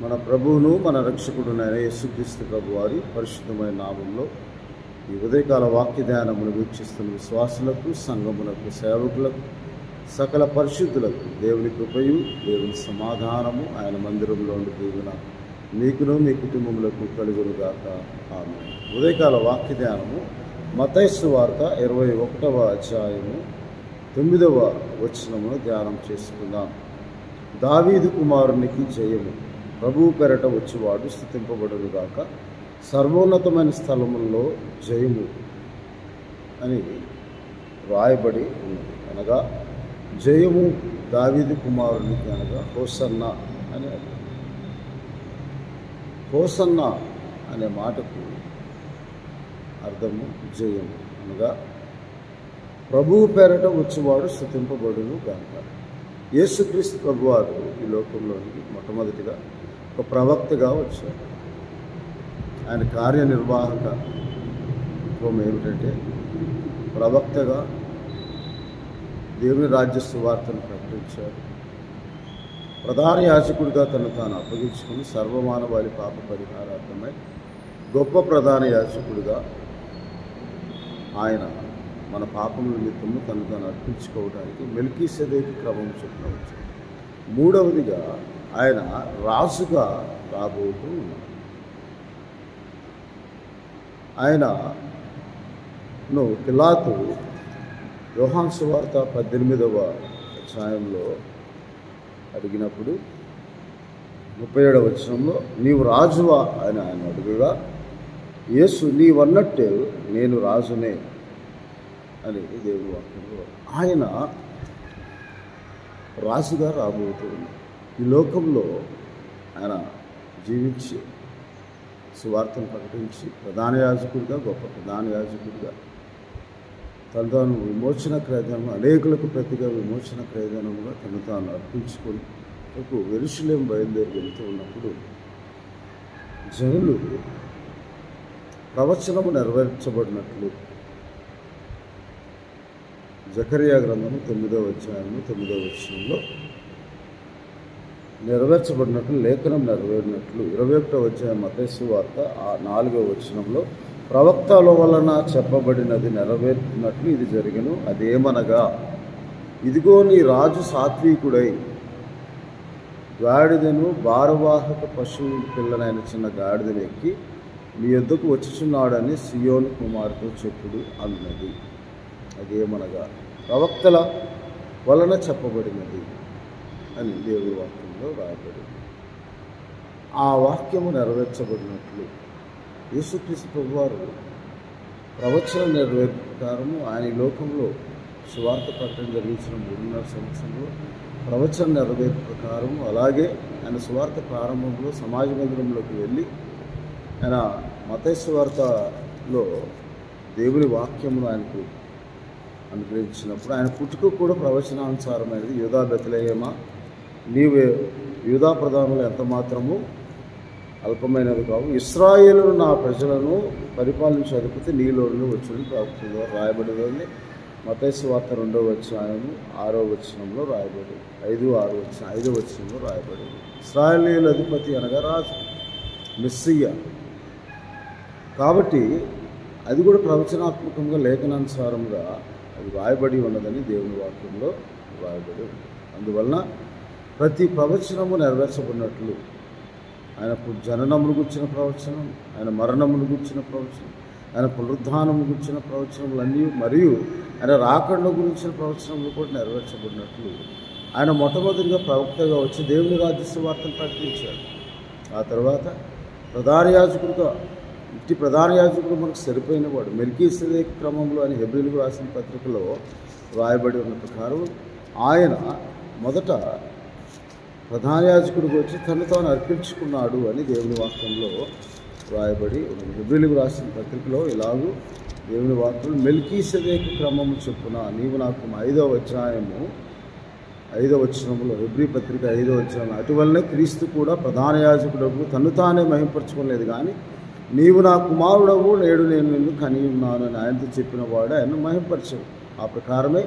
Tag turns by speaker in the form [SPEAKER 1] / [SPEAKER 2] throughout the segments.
[SPEAKER 1] మన ప్రభువును మన రక్షకుడునైన యేసుక్రీస్తు ప్రభు వారి పరిశుద్ధమైన నామంలో ఈ ఉదయకాల వాక్య ధ్యానమును వీక్షిస్తున్న విశ్వాసులకు, సంఘమునకు, సేవకులకు, సకల పరిశుద్ధులకు దేవుని కృపయు, దేవుని సమాధానము ఆయన మందిరంలో ఉండి దీవెన మీకును మీ కుటుంబములకు కలుగునుగాక. ఆమేన్. ఉదయకాల వాక్య ధ్యానము మత్తయి సువార్త 21వ అధ్యాయము 9వ వచనమును ధ్యానం చేసుకుందాం. దావీదు కుమారునికి జయము, ప్రభువు పెరట వచ్చేవాడు స్తుతింపబడునుగాక, సర్వోన్నతమైన స్థలముల్లో జయము అని రాయబడి ఉన్నది. అనగా జయము దావీదు కుమారునికి, అనగా హోసన్న అని అర్థం. హోసన్న అనే మాటకు అర్థము జయము, అనగా ప్రభువు పేరట వచ్చేవాడు స్తుతింపబడును గాక. యేసుక్రీస్తు ప్రభువారు ఈ లోకంలోనికి మొట్టమొదటిగా ఒక ప్రవక్తగా వచ్చారు. ఆయన కార్యనిర్వాహకత్వం ఏమిటంటే ప్రవక్తగా దేవుని రాజ్య సువార్తను ప్రకటించారు. ప్రధాన యాజకుడిగా తను తాను అప్పగించుకుని సర్వమానవాళి పాప పరిహారార్థమై గొప్ప ప్రధాన యాజకుడిగా ఆయన మన పాపముల నిమిత్తము తను తాను అర్పించుకోవడానికి మెల్కీసెదెకు క్రమం చొప్పున వచ్చాడు. మూడవదిగా ఆయన రాజుగా రాబోతూ ఉన్నాడు. ఆయనను పిలాతు యోహాను సువార్త 18వ అధ్యాయంలో అడిగినప్పుడు 37వ వచనంలో నీవు రాజువా అని ఆయన అడుగుగా, యేసు నీవన్నట్టే నేను రాజునే అని దేవుని వాక్యంలో ఆయన రాజుగా రాబోతూ ఉన్నాడు. ఈ లోకంలో ఆయన జీవించి సువార్తను ప్రకటించి ప్రధాన యాజకుడిగా, గొప్ప ప్రధాన యాజకుడిగా తను తాను విమోచన క్రయధనం, అనేకులకు ప్రతిగా విమోచన క్రయధనముగా తను తాను అర్పించుకొని యెరూషలేము బయలుదేరి వెళుతూ ఉన్నప్పుడు జనులు ప్రవచనము నెరవేర్చబడినట్లు జకరియా గ్రంథము 9వ అధ్యాయము 9వ వచనంలో నెరవేర్చబడినట్లు, లేఖనం నెరవేరినట్లు 21వ అధ్యాయం మత్తయి సువార్త 4వ వచనంలో ప్రవక్తల వలన చెప్పబడినది నెరవేరినట్లు ఇది జరిగెను. అదేమనగా, ఇదిగో నీ రాజు సాత్వికుడై గాడిదను భారవాహక పశువు పిల్లనైన చిన్న గాడిదను ఎక్కి మీ యొద్దకు వచ్చుచున్నాడని సియోను కుమారుతో చెప్పుడు అన్నది. అదేమనగా ప్రవక్తల వలన చెప్పబడినది అని దేవుని వాక్యంలో రాయబడింది. ఆ వాక్యము నెరవేర్చబడినట్లు యేసుక్రీస్తు ప్రభువారు ప్రవచన నెరవేర్పు ప్రకారము ఆయన ఈ లోకంలో సువార్త ప్రకటన జరిగించిన 3.5 సంవత్సరంలో ప్రవచన నెరవేర్పు ప్రకారము, అలాగే ఆయన సువార్త ప్రారంభంలో సమాజ మందిరంలోకి వెళ్ళి ఆయన మత్తయి సువార్తలో దేవుని వాక్యమును ఆయనకు అనుగ్రహించినప్పుడు ఆయన పుట్టుక కూడా ప్రవచనానుసారమైనది. యూదా బెత్లెహేమా, నీవే యూదా ప్రధానులు ఎంత మాత్రము అల్పమైనది కావు, ఇశ్రాయేలును నా ప్రజలను పరిపాలించి అధిపతి నీలోను వచ్చుని ప్రవక్త ద్వారా రాయబడింది. మత్తయి సువార్త 2వ అధ్యాయము 6వ వచనంలో రాయబడి 5వ వచనంలో రాయబడింది. ఇశ్రాయేలీయుల అధిపతి అనగా రాజు, మెస్సియా. కాబట్టి అది కూడా ప్రవచనాత్మకంగా లేఖనానుసారంగా అది రాయబడి ఉన్నదని దేవుని వాక్యంలో రాయబడి ఉంది. అందువలన ప్రతి ప్రవచనము నెరవేర్చబడినట్లు ఆయన జననమును గుర్చిన ప్రవచనం, ఆయన మరణమును గుర్చిన ప్రవచనం, ఆయన పునరుద్ధానము గుర్చిన ప్రవచనములన్నీ, మరియు ఆయన రాకడను గురించిన ప్రవచనములు కూడా నెరవేర్చబడినట్లు ఆయన మొట్టమొదటిగా ప్రవక్తగా వచ్చి దేవుని రాజ్య సువార్తను ప్రకటించాడు. ఆ తర్వాత ప్రధాన యాజకుడిగా, ఇట్టి ప్రధాన యాజకుడు మనకు సరిపోయిన వాడు మెల్కీసెదెకు క్రమంలో అని హెబ్రీయులకు రాసిన పత్రికలో రాయబడి ఉన్న ప్రకారం ఆయన మొదట ప్రధాన యాజకుడికి వచ్చి తను తాను అర్పించుకున్నాడు అని దేవుని వాక్యంలో రాయబడి ఉన్నది. హెబ్రీయులకు రాసిన పత్రికలో ఇలాగూ దేవుని వాక్యం మెల్కీసెదెకు క్రమము చొప్పున నీవు నాకు 5వ అధ్యాయము 5వ వచనంలో, హెబ్రీ పత్రిక 5వ అధ్యాయం, అటువలనే క్రీస్తు కూడా ప్రధాన యాజకుడకు తను తానే మహింపరచుకోలేదు, కానీ నీవు నా కుమారుడవు, నేడు నేను నిన్ను కని ఉన్నాను అని ఆయనతో చెప్పిన వాడు ఆయన్ను మహింపరచవు. ఆ ప్రకారమే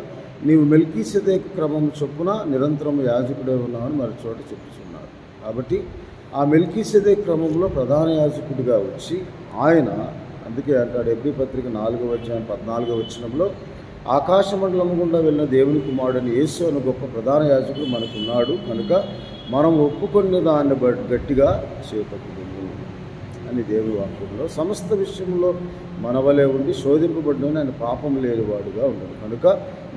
[SPEAKER 1] నీవు మెల్కీసెదెకు క్రమము చొప్పున నిరంతరం యాజకుడే ఉన్నావని మరి చోట చెప్పుచున్నాడు. కాబట్టి ఆ మెల్కీసెదెకు క్రమంలో ప్రధాన యాజకుడిగా వచ్చి ఆయన, అందుకే అంటాడు హెబ్రీ పత్రిక 4:14 ఆకాశమండలం గుండా వెళ్ళిన దేవుని కుమారుడని యేసు అను గొప్ప ప్రధాన యాజకుడు మనకున్నాడు కనుక మనం ఒప్పుకున్న దాన్ని గట్టిగా చేపట్టుకుంది అని దేవుని వాక్యంలో. సమస్త విషయంలో మనవలే ఉండి శోధింపబడిన ఆయన పాపం లేనివాడుగా ఉండడు కనుక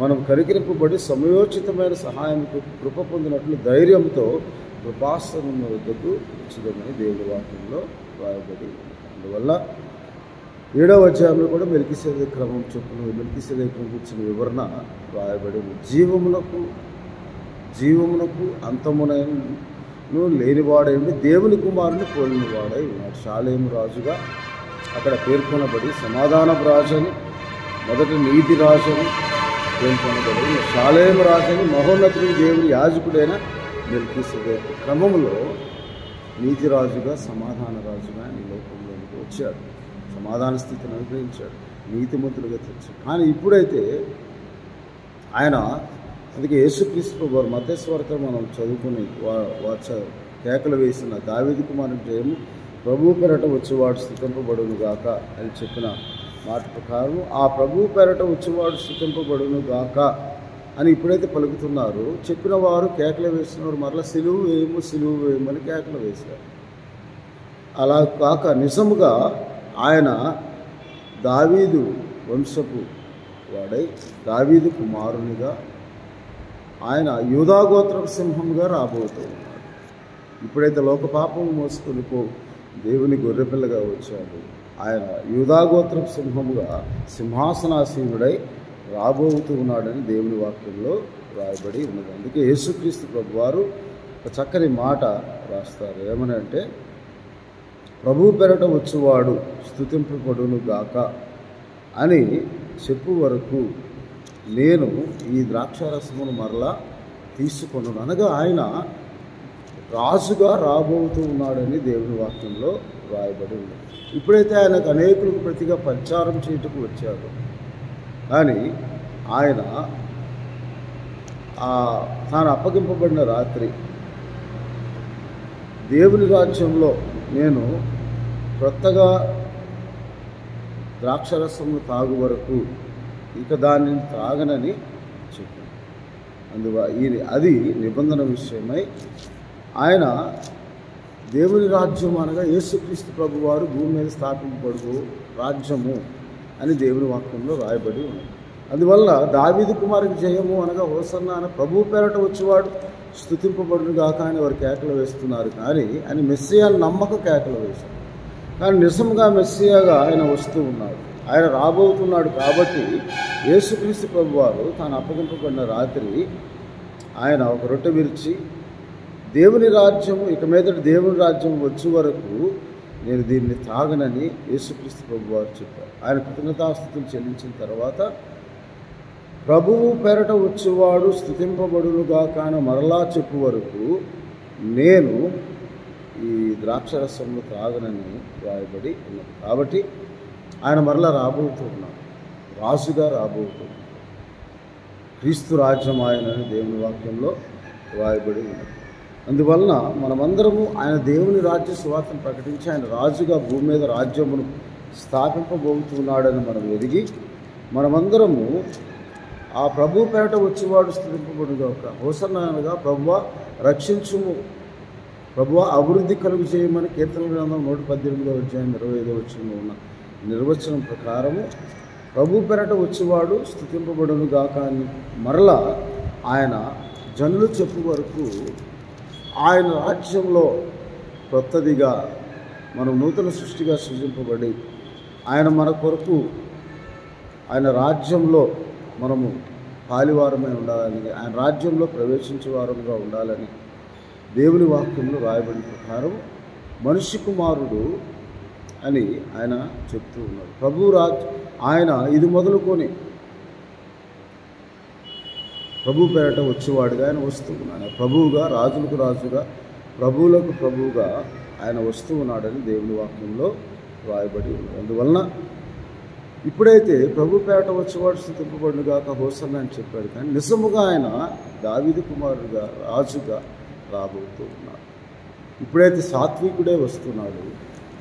[SPEAKER 1] మనం కరికిరింపబడి సమయోచితమైన సహాయంకు కృప పొందినట్లు ధైర్యంతో కృపాసనం వద్దకు వచ్చుదామని దేవుని వాక్యంలో రాయబడి. అందువల్ల 7వ అధ్యాయంలో కూడా మెల్కీసెదెకు క్రమం చొప్పున మెల్కీసెదెకు కూర్చున్న వివరణ రాయబడి ఉంది. జీవమునకు అంతమునను లేనివాడై ఉండి దేవుని కుమారుని పోలినవాడై ఉన్నాడు. షాలేము రాజుగా అక్కడ పేర్కొనబడి సమాధానపు రాజని, మొదట నీతి రాజని పేర్కొనబడి షాలేము రాజని మహోన్నతుడు దేవుని యాజకుడైన మెల్కీసెదెకు క్రమంలో నీతి రాజుగా సమాధాన రాజుగా ఈ లోకంలోకి వచ్చాడు. సమాధాన స్థితిని అనుగ్రహించాడు, నీతిమంతులుగా తెచ్చాడు. కానీ ఇప్పుడైతే ఆయన, అందుకే యేసుక్రీస్తు వారు మత్తయి సువార్త మనం చదువుకుని కేకలు వేసిన దావీదు కుమారుని జయము ప్రభువు పేరట వచ్చేవాడు స్తుతింపబడును గాక అని చెప్పిన మాట ప్రకారం ఆ ప్రభువు పేరట వచ్చేవాడు స్తుతింపబడును గాక అని ఇప్పుడైతే పలుకుతున్నారు, చెప్పిన వారు కేకలు వేసినవారు మరలా సిలువు వేయమని కేకలు వేశారు. అలా కాక నిజముగా ఆయన దావీదు వంశపు వాడై దావీదు కుమారునిగా ఆయన యూదాగోత్రపు సింహంగా రాబోతున్నాడు. ఇప్పుడైతే లోక పాపం మోసుకొని దేవుని గొర్రెపిల్లగా వచ్చాడు. ఆయన యూదాగోత్రపు సింహముగా సింహాసనాసీనుడై రాబోతూ ఉన్నాడని దేవుని వాక్యంలో రాయబడి ఉన్నది. అందుకే యేసుక్రీస్తు ప్రభువారు ఒక చక్కని మాట రాస్తారు. ఏమని అంటే, ప్రభు పేరట వచ్చేవాడు స్తుతింపబడును గాక అని చెప్పు వరకు నేను ఈ ద్రాక్షారసమును మరలా తీసుకొను అనగా ఆయన రాజుగా రాబోతూ ఉన్నాడని దేవుని వాక్యంలో రాయబడి ఉంది. ఇప్పుడైతే ఆయనకు అనేకులకు ప్రతిగా ప్రచారం చేయటకు వచ్చాడు. కానీ ఆయన తాను అప్పగింపబడిన రాత్రి దేవుని రాజ్యంలో నేను కొత్తగా ద్రాక్షరసము తాగు వరకు ఇక దానిని త్రాగనని చెప్పాను. అది నిబంధన విషయమై ఆయన దేవుని రాజ్యం అనగా యేసుక్రీస్తు ప్రభు వారు భూమి మీద స్థాపింపబడు రాజ్యము అని దేవుని వాక్యంలో రాయబడి ఉంది. అందువల్ల దావీదు కుమారుని జయము అనగా హోసన్నా అన్న ప్రభువు పేరట వచ్చేవాడు స్తుతింపబడును గాక అని వారు కేకలు వేస్తున్నారు. కానీ ఆయన మెస్సియాను నమ్మక కేకలు వేశారు. కానీ నిజంగా మెస్సియాగా ఆయన వస్తూ ఉన్నాడు, ఆయన రాబోతున్నాడు. కాబట్టి యేసుక్రీస్తు ప్రభు వారు తాను అప్పగింపబడిన రాత్రి ఆయన ఒక రొట్టె విరిచి దేవుని రాజ్యము ఇక మీదట దేవుని రాజ్యం వచ్చే వరకు నేను దీన్ని తాగనని యేసుక్రీస్తు ప్రభు వారు చెప్పారు. ఆయన కృతజ్ఞతాస్తుతులు చెల్లించిన తర్వాత ప్రభువు పేరట వచ్చేవాడు స్తుతింపబడునుగా కానీ మరలా చెప్పు వరకు నేను ఈ ద్రాక్షరసంలో త్రాగనని రాయబడి ఉన్నది. కాబట్టి ఆయన మరలా రాబోతున్నాడు, రాజుగా రాబోతున్నాడు. క్రీస్తు రాజ్యం ఆయనని దేవుని వాక్యంలో రాయబడి ఉన్నది. అందువలన మనమందరము ఆయన దేవుని రాజ్య సువార్తను ప్రకటించి ఆయన రాజుగా భూమి మీద రాజ్యమును స్థాపింపబోతున్నాడని మనం ఎరిగి మనమందరము ఆ ప్రభు పేరట వచ్చేవాడు స్థితింపబడుగాక హోసన్నా అనగా ప్రభువా రక్షించుము, ప్రభువా అభివృద్ధి కలుగు చేయమని కీర్తన గ్రంథం 118:25 ఉన్న నిర్వచనం ప్రకారము ప్రభు పేరట వచ్చేవాడు స్థుతింపబడునుగాక అని మరలా ఆయన జనులు చెప్పు వరకు ఆయన రాజ్యంలో కొత్తదిగా మనం నూతన సృష్టిగా సృజింపబడి ఆయన మన కొరకు ఆయన రాజ్యంలో మనము పాలివారమై ఉండాలని, ఆయన రాజ్యంలో ప్రవేశించే వారంగా ఉండాలని దేవుని వాక్యంలో రాయబడిన ప్రకారం మనిషి కుమారుడు అని ఆయన చెప్తూ ఉన్నాడు. ఆయన ఇది మొదలుకొని ప్రభు పేరట వచ్చేవాడుగా ఆయన వస్తూ ఉన్నాడు. ప్రభువుగా, రాజులకు రాజుగా, ప్రభువులకు ప్రభువుగా ఆయన వస్తూ ఉన్నాడని దేవుని వాక్యంలో రాయబడి ఉంది. అందువలన ఇప్పుడైతే ప్రభు పేరట వచ్చేవాడు స్తుతింపబడునుగాక హోసన్నా అని చెప్పాడు. కానీ నిజముగా ఆయన దావీదు కుమారుడుగా రాజుగా రాబోతూ ఉన్నాడు. ఇప్పుడైతే సాత్వికుడే వస్తున్నాడు,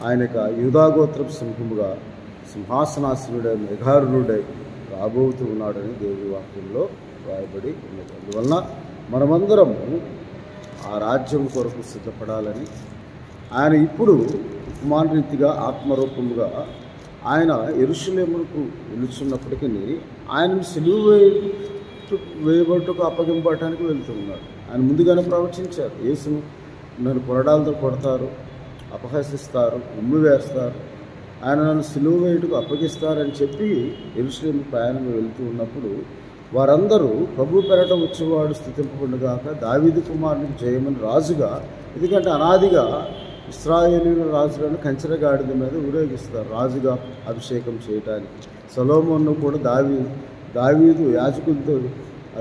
[SPEAKER 1] ఆయనక యూదాగోత్రపు సింహముగా సింహాసనాసనుడై మేఘారుడై రాబోతూ ఉన్నాడని దేవుడి వాక్యంలో రాయబడి ఉన్నది. అందువలన మనమందరము ఆ రాజ్యం కొరకు సిద్ధపడాలని, ఆయన ఇప్పుడు ఉపమాన రీతిగా ఆత్మరూపముగా ఆయన యెరూషలేమునకు వెళుచున్నప్పటికీ ఆయనను సిలువ వేయబట్టుకు అప్పగింపడానికి వెళ్తున్నాడు. ఆయన ముందుగానే ప్రవచించారు, యేసును నన్ను కొరడాలతో కొడతారు, అపహసిస్తారు, ఉమ్మి వేస్తారు, ఆయన నన్ను సిలువ వేయుటకు అప్పగిస్తారని చెప్పి యెరూషలేము ప్రయాణం వెళుతూ ఉన్నప్పుడు వారందరూ ప్రభు పెరట వచ్చేవాడు స్తుతింపబడుగాక, దావీదు కుమారునికి జయమని రాజుగా, ఎందుకంటే అనాదిగా ఇశ్రాయేలీయుల రాజులను కంచెరగాడిద మీద ఊరేగిస్తారు రాజుగా అభిషేకం చేయటానికి. సొలొమోనును కూడా దావీదు యాజకులతో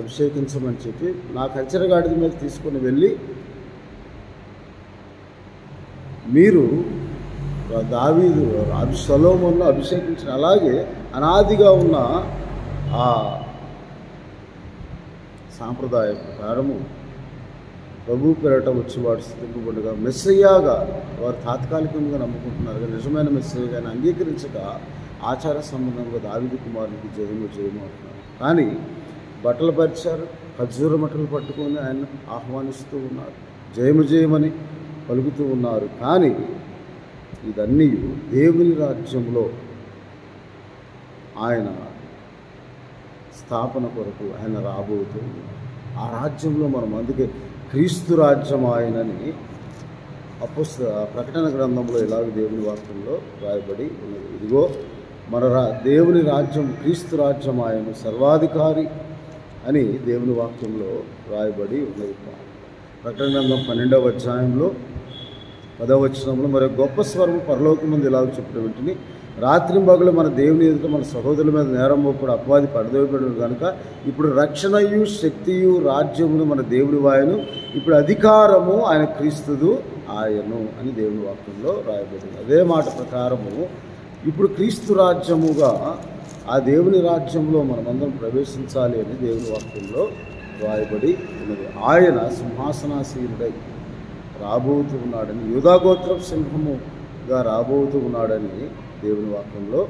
[SPEAKER 1] అభిషేకించమని చెప్పి నా కంచెరగాడిద మీద తీసుకొని వెళ్ళి మీరు దావీదు సొలొమోనును అభిషేకించిన, అలాగే అనాదిగా ఉన్న ఆ సాంప్రదాయం ప్రకారము ప్రభు పేరట వచ్చేవాడు స్థితింపబడుగా మెస్సయ్యాగా వారు తాత్కాలికంగా నమ్ముకుంటున్నారు, కానీ నిజమైన మెస్సయ్యగాని అంగీకరించక ఆచార సంబంధంగా దావీదు కుమారునికి జయము అంటున్నారు. కానీ బట్టలు పరిచారు, ఖర్జూర మట్టలు పట్టుకొని ఆయన ఆహ్వానిస్తూ ఉన్నారు, జయమని పలుకుతూ ఉన్నారు. కానీ ఇదన్నీ దేవుని రాజ్యంలో ఆయన స్థాపన కొరకు ఆయన రాబోతూ ఉన్నారు. ఆ రాజ్యంలో మనం అందుకే క్రీస్తు రాజ్యం ఆయనని ప్రకటన గ్రంథంలో ఇలాగ దేవుని వాక్యంలో రాయబడి ఉన్నది. ఇదిగో మన దేవుని రాజ్యం క్రీస్తు రాజ్యం ఆయన సర్వాధికారి అని దేవుని వాక్యంలో రాయబడి ఉన్నది. ప్రకటన గ్రంథం 12వ అధ్యాయంలో 10వ వచనంలో మరి గొప్ప స్వరము పరలోకం ముందు ఇలాగ చెప్పిన వెంటనే రాత్రింబగలు మన దేవుని ఎదుట మన సహోదరుల మీద నేరం మోపుడు అపవాది పడదోయబడు కనుక ఇప్పుడు రక్షణయు శక్తియు రాజ్యమును మన దేవుని వాయను, ఇప్పుడు అధికారము ఆయన క్రీస్తుదు ఆయను అని దేవుని వాక్యంలో రాయబడింది. అదే మాట ప్రకారము ఇప్పుడు క్రీస్తు రాజ్యముగా ఆ దేవుని రాజ్యంలో మనమందరం ప్రవేశించాలి అని దేవుని వాక్యంలో రాయబడి ఉన్నది. ఆయన సింహాసనాసీనుడై రాబోతూ ఉన్నాడని, యూదాగోత్రపు సింహముగా రాబోతూ ఉన్నాడని దేవుని వాక్యంలో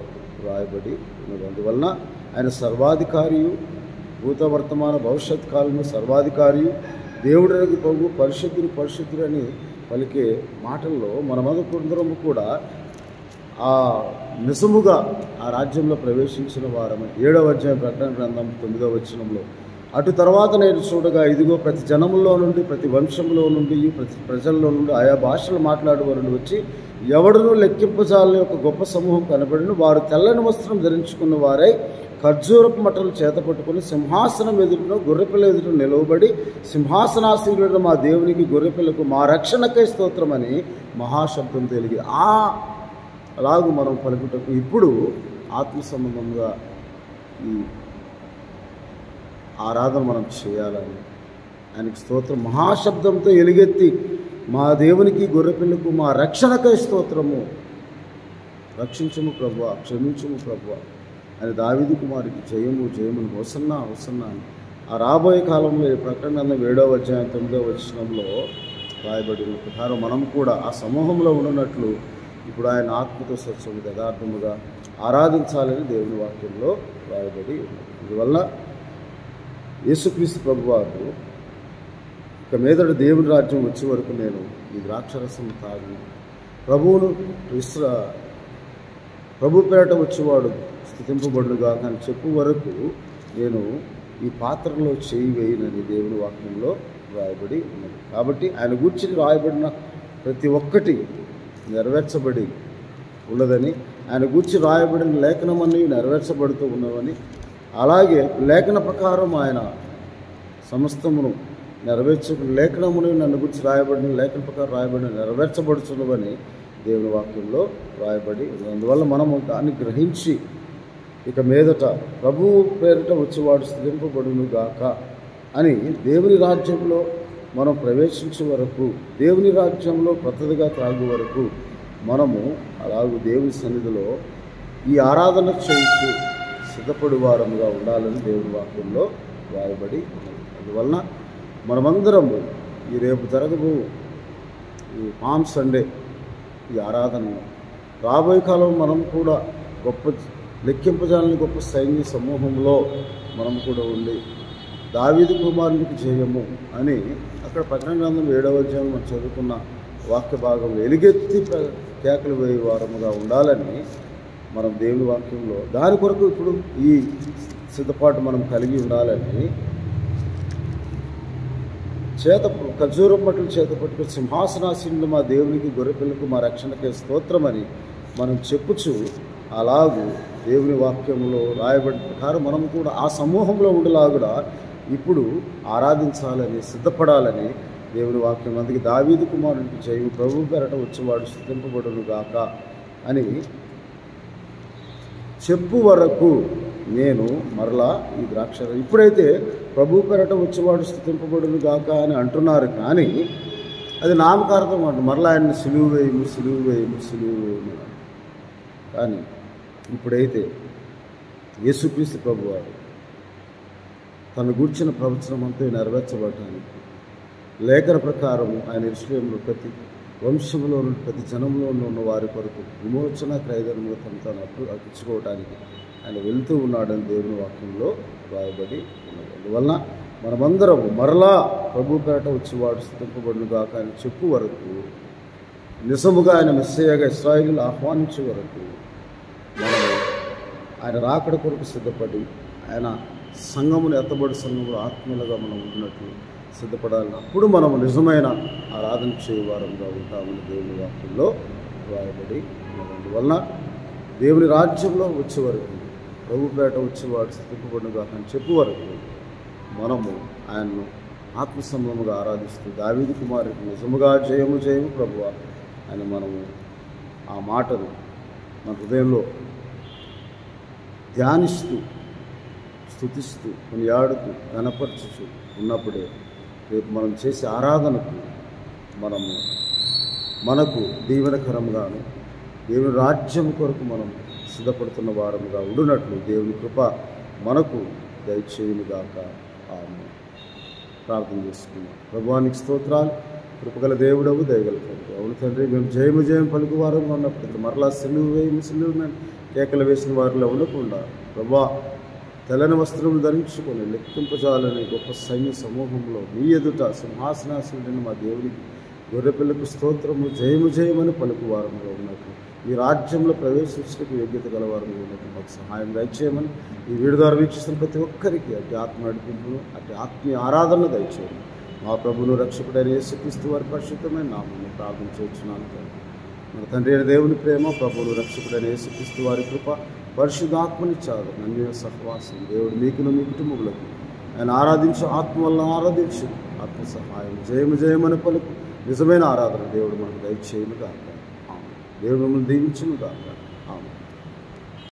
[SPEAKER 1] రాయబడి ఉన్నది. అందువలన ఆయన సర్వాధికారియు, భూత వర్తమాన భవిష్యత్ కాలంలో సర్వాధికారియు, దేవుడికి ప్రభు పరిశుద్ధుడు అని పలికే మాటల్లో మనమందరము కూడా ఆ నిజముగా ఆ రాజ్యంలో ప్రవేశించిన వారము. 7వ అధ్యాయం ప్రకటన గ్రంథం 9వ వచనంలో అటు తర్వాత నేను చూడగా ఇదిగో ప్రతి జనములో నుండి, ప్రతి వంశంలో నుండి, ప్రతి ప్రజల్లో నుండి, ఆయా భాషలు మాట్లాడేవారు వచ్చి ఎవడునూ లెక్కింపజాలని ఒక గొప్ప సమూహం కనబడిన వారు తెల్లని వస్త్రం ధరించుకున్న వారై ఖర్జూరపు మట్టలు చేత పట్టుకుని సింహాసనం ఎదురును గొర్రెపిల్ల ఎదురు నిలవబడి సింహాసనాసీనుడు మా దేవునికి గొర్రెపిల్లకు మా రక్షణకై స్తోత్రమని మహాశబ్దం తెలిగి అలాగూ మనం పలుకుటకు ఇప్పుడు ఆత్మ సంబంధంగా ఈ ఆరాధన మనం చేయాలని ఆయనకి స్తోత్రం మహాశబ్దంతో ఎలుగెత్తి మా దేవునికి గొర్రెపిల్లకు మా రక్షణకై స్తోత్రము, రక్షించుము ప్రభువా, క్షమించుము ప్రభువా అని దావీదు కుమారునికి జయమును హోసన్నా అని ఆ రాబోయే కాలంలో ఈ ప్రకటన 7వ అధ్యాయం 9వ వచనంలో రాయబడిన ప్రకారం మనం కూడా ఆ సమూహంలో ఉన్నట్లు ఇప్పుడు ఆయన ఆత్మతో సత్యము యథార్థముగా ఆరాధించాలని దేవుని వాక్యంలో రాయబడి ఉన్నది. అందువల్ల యేసుక్రీస్తు ప్రభువారు ఇక మీదట దేవుని రాజ్యం వచ్చే వరకు నేను ఈ ద్రాక్షరసం తాగి ప్రభు పేరట వచ్చేవాడు స్తుతింపబడుగా అని చెప్పు వరకు నేను ఈ పాత్రలో చేయి వేయనని దేవుని వాక్యంలో రాయబడి ఉన్నది. కాబట్టి ఆయన గూర్చి రాయబడిన ప్రతి ఒక్కటి నెరవేర్చబడి ఉన్నదని, ఆయన గూర్చి రాయబడిన లేఖనమన్నీ నెరవేర్చబడుతూ ఉన్నవని, అలాగే లేఖన ప్రకారం ఆయన సమస్తమును లేఖనమును నన్ను గురించి రాయబడిన లేఖన ప్రకారం రాయబడిన నెరవేర్చబడుతున్నవని దేవుని వాక్యంలో రాయబడి. అందువల్ల మనము దాన్ని గ్రహించి ఇక మీదట ప్రభువు పేరిట వచ్చేవాడు స్తుతింపబడును గాక అని దేవుని రాజ్యంలో మనం ప్రవేశించే వరకు, దేవుని రాజ్యంలో కొత్తదిగా త్రాగు వరకు మనము అలాగూ దేవుని సన్నిధిలో ఈ ఆరాధన చేయించు సిద్ధపడి వారముగా ఉండాలని దేవుని వాక్యంలో రాయబడి ఉన్నది. అందువలన మనమందరము ఈ రేపు జరగబో ఈ పామ్ సండే ఈ ఆరాధన రాబోయే కాలం మనం కూడా గొప్ప లెక్కింపజాలని గొప్ప సైన్య సమూహంలో మనం కూడా ఉండి దావీదు కుమారునికి జయము అని అక్కడ ప్రకటన గ్రంథం 7వ అధ్యాయం మనం చదువుకున్న వాక్య భాగం ఎలుగెత్తి కేకలు వేయ వారముగా ఉండాలని మనం దేవుని వాక్యంలో దాని కొరకు ఇప్పుడు ఈ సిద్ధపాటు మనం కలిగి ఉండాలని ఖర్జూరం బట్టలు చేత పట్టుకుని సింహాసనాసీనుడు మా దేవునికి గొర్రెపిల్లకు మా రక్షణకే స్తోత్రమని మనం చెప్పుచు అలాగూ దేవుని వాక్యంలో రాయబడిన ప్రకారం మనం కూడా ఆ సమూహంలో ఉండేలాగా ఇప్పుడు ఆరాధించాలని సిద్ధపడాలని దేవుని వాక్యం. అందుకే దావీదు కుమారునికి జయము ప్రభు పేరట వచ్చేవాడు స్తుతింపబడును గాక అని చెప్పు వరకు నేను మరలా ఈ ద్రాక్ష ఇప్పుడైతే ప్రభు పేరట వచ్చేవాడు స్తుతింపబడును గాక అని అంటున్నారు, కానీ అది నామకార్థం అంట. మరలా ఆయన్ని సిలువు వేయము సిలువు వేయము సిలువు వేయము. కానీ ఇప్పుడైతే యేసుక్రీస్తు ప్రభువారు తను గూర్చిన ప్రవచనం అంతా నెరవేర్చబడటానికి లేఖన ప్రకారము ఆయన యెరూషలేములో ప్రతి వంశంలో నుండి ప్రతి జనంలో ఉన్న వారి కొరకు విమోచన క్రయధనముగా తను అర్పించుకోవడానికి ఆయన వెళ్తూ ఉన్నాడని దేవుని వాక్యంలో రాయబడి ఉన్నది. అందువలన మనమందరం మరలా ప్రభు పేరట వచ్చేవాడు స్తుతింపబడును గాక అని చెప్పు వరకు, నిజముగా ఆయన మెస్సయ్యగా ఇశ్రాయేలును ఆహ్వానించే వరకు మనం ఆయన రాకడ కొరకు సిద్ధపడి ఆయన సంఘమును ఎత్తబడి సంఘములు ఆత్మీయులుగా మనం ఉన్నట్లు సిద్ధపడాలని, అప్పుడు మనం నిజమైన ఆరాధన చేయవారంగా ఉంటామని దేవుని వాక్యంలో రాయబడి ఉన్నది. అందువలన దేవుని రాజ్యంలో వచ్చే వరకు ప్రభుపేట వచ్చేవాడు స్తుతింపబడును గాక అని చెప్పు వరకు మనము ఆయన్ను ఆత్మసంబరముగా ఆరాధిస్తూ దావీదు కుమారుడికి నిజముగా జయము జయము ప్రభువా అని మనము ఆ మాటను మన హృదయంలో ధ్యానిస్తూ స్తుతిస్తూ కొనియాడుతూ కనపరచుచు ఉన్నప్పుడే రేపు మనం చేసే ఆరాధనకు మనకు దీవెనకరంగాను దేవుని రాజ్యం కొరకు మనం సిద్ధపడుతున్న వారముగా ఉండునట్లు దేవుని కృప మనకు దయచేయునుగాక. ఆమేన్. ప్రార్థన చేసుకున్నాం. ప్రభువానికి స్తోత్రాలు. కృపగల దేవుడవు దయగల తండ్రి. అవును తండ్రి, మేము జయము జయం పలుకు వారంగా ఉన్నప్పుడు మరలా సిలువు వేయము సిలువు కేకలు వేసిన వారిలో ఉండకుండా ప్రభువా తెల్లని వస్త్రములు ధరించుకొని లెక్కింపజాలని గొప్ప సైన్య సమూహంలో మీ ఎదుట సింహాసనాసీనుడైన మా దేవునికి గొర్రెపిల్లకు స్తోత్రము జయము జయమని పలుకు వారంలో ఉన్నట్లు ఈ రాజ్యంలో ప్రవేశించడానికి యోగ్యత గలవారంగా ఉన్నట్టు మాకు సహాయం దయచేయమని ఈ వీడియో ద్వారా వీక్షిస్తున్న ప్రతి ఒక్కరికి అట్టి ఆత్మ నడిపింపును అట్టి ఆత్మీయ ఆరాధన దయచేయమని మా ప్రభువును రక్షకుడైన యేసుక్రీస్తు వారి పరిశుద్ధమైన నామమున ప్రార్థన చేస్తున్నాను. మన తండ్రి అయిన దేవుని ప్రేమ, ప్రభువును రక్షకుడైన యేసుక్రీస్తు వారి కృప, పరిశుద్ధాత్మని చాలు అన్య సహవాసం దేవుడు మీకును మీ కుటుంబములకు ఆయన ఆరాధించు ఆత్మ వల్ల ఆరాధించు ఆత్మ సహాయం జయము జయమని పలుకు నిజమైన ఆరాధన దేవుడు మనకు దయచేయును గాక. దేవుడు మిమ్మల్ని దీవించును గాక. ఆమేన్.